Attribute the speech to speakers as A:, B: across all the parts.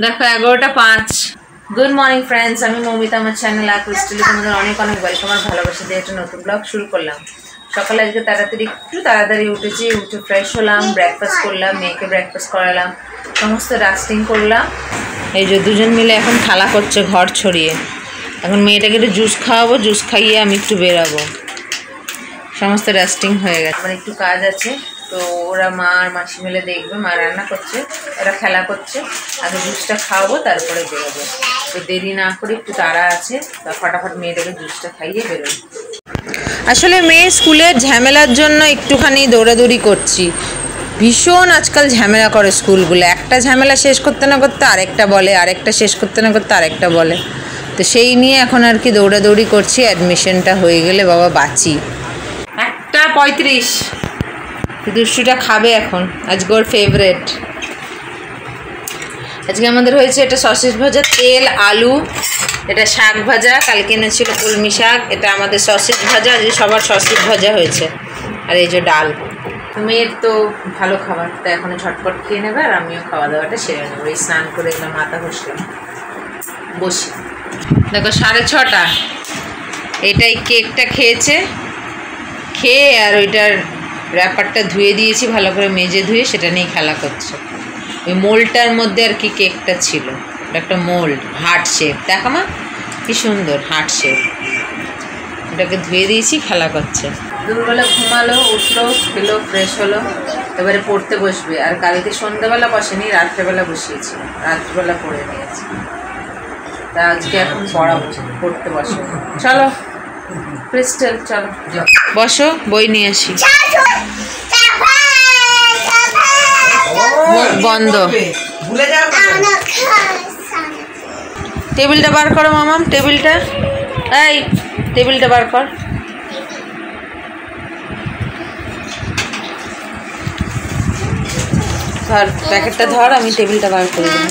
A: দেখো 11:05। Good morning friends, আমি মৌমিতা, আমার চ্যানেল ক্রিস্টালে তোমাদের অনেক অনেক ওয়েলকাম আর ভালোবাসা দিয়ে একটা নতুন ব্লগ শুরু করলাম। সকালে আজকে একটু তাড়াতাড়ি উঠেছি, উঠে ফ্রেশ হলাম, ব্রেকফাস্ট করলাম, মেয়েকে ব্রেকফাস্ট করালাম, সমস্ত ডাস্টিং করলাম। এই যে দুজন মিলে এখন খেলা করছে ঘর ছড়িয়ে। এখন মেয়েটাকে একটু জুস খাওয়াবো, জুস খাইয়ে আমি একটু বেরাবো। সমস্ত ডাস্টিং হয়ে গেছে, আমার একটু কাজ আছে, তো ওরা মা আর মাসি মিলে দেখবে, মা রান্না করছে, ওরা খেলা করছে, আগে জুসটা খাওয়াবো তারপরে বেরোবো। তো দেরি না করে একটু তাড়া আছে, তা ফটাফট মেয়েটাকে জুসটা খাইয়ে বেরোবো। আসলে মেয়ে স্কুলের ঝামেলার জন্য একটুখানি দৌড়াদৌড়ি করছি। ভীষণ আজকাল ঝামেলা করে স্কুলগুলো, একটা ঝামেলা শেষ করতে না করতে আরেকটা বলে, আরেকটা শেষ করতে না করতে আরেকটা বলে। তো সেই নিয়ে এখন আর কি দৌড়াদৌড়ি করছি, অ্যাডমিশনটা হয়ে গেলে বাবা বাঁচি। 1:35। দুষ্টুটা খাবে এখন, আজকে ওর ফেভারেট। আজকে আমাদের হয়েছে এটা সসেজ ভাজা, তেল আলু, এটা শাক ভাজা, কালকে এনেছিল কলমি শাক, এটা আমাদের সসেজ ভাজা, আজকে সবার সসেজ ভাজা হয়েছে। আর এই যে ডাল। মেয়ের তো ভালো খাবার, তো এখন ঝটপট খেয়ে নেবে আর আমিও খাওয়া দাওয়াটা সেরে নেবো। এই স্নান করে এলাম, মাথা ঘষলাম, বসি। দেখো 6:30, এটাই কেকটা খেয়েছে, খেয়ে আর ওইটার র্যাপারটা ধুয়ে দিয়েছি ভালো করে, মেজে ধুয়ে সেটা নিয়ে খেলা করছে। ওই মোল্ডটার মধ্যে আর কি কেকটা ছিল, একটা মোল্ড হার্ট শেপ, দেখা মা কি সুন্দর হার্ট শেপ, ওটাকে ধুয়ে দিয়েছি, খেলা করছে। দুপুরবেলা ঘুমালো, উঠলো, খেলো, ফ্রেশ হলো, এবারে পড়তে বসবে। আর কালকে সন্ধ্যাবেলা বসেনি, রাত্রেবেলা বসিয়েছি, রাত্রিবেলা পড়ে নিয়েছি। তা আজকে এখন পড়তে বসো। চলো ক্রিস্টাল, চলো বসো, বই নিয়ে আসি। বন্ধ, টেবিলটা বার করো মামাম, টেবিলটা, এই টেবিলটা বার কর। ধর প্যাকেটটা ধর, আমি টেবিলটা বার করে দেবো।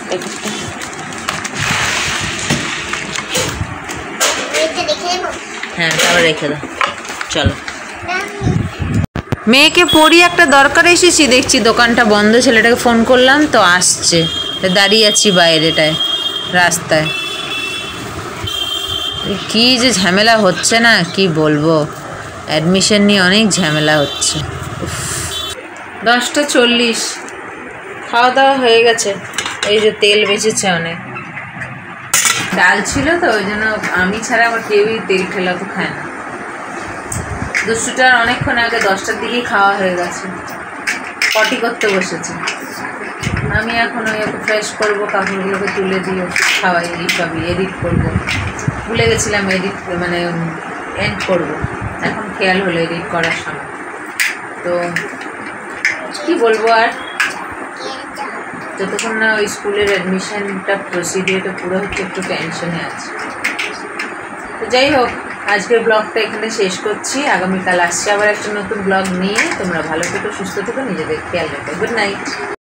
A: প্যাকেটটা হ্যাঁ, তারপর রেখে দাও। চলো, মেয়েকে পড়ি, একটা দরকার এসেছি, দেখছি দোকানটা বন্ধ, ছেলেটাকে ফোন করলাম তো আসছে, দাঁড়িয়ে আছি বাইরেটায় রাস্তায়। কি যে ঝামেলা হচ্ছে না, কি বলবো, অ্যাডমিশন নিয়ে অনেক ঝামেলা হচ্ছে। 10:40, খাওয়া দাওয়া হয়ে গেছে। এই যে তেল বেঁচেছে অনেক, ডাল ছিল তো ওই জন্য, আমি ছাড়া আমার কেউই তেল খেলা তো খায় না। দুষ্টুটার অনেকক্ষণ আগে 10টার দিকেই খাওয়া হয়ে গেছে, পটি করতে বসেছে। আমি এখন ওই ফ্রেশ করবো, কাপড়গুলোকে তুলে দিয়ে ওষুধ খাওয়াই, এইসবই এডিট করবো। ভুলে গেছিলাম এডিট, মানে এন্ড করবো, এখন খেয়াল হলো এডিট করার সময়। তো কি বলবো, আর যতক্ষণ না ওই স্কুলের অ্যাডমিশনটা প্রসিডিওরটা পুরো হচ্ছে, একটু টেনশনে আছে। তো যাই হোক, আজকের ব্লগটা এখানে শেষ করছি, আগামীকাল আসছি আবার একটা নতুন ব্লগ নিয়ে। তোমরা ভালো থেকো, সুস্থ থেকো, নিজেদের খেয়াল রেখো। Good night.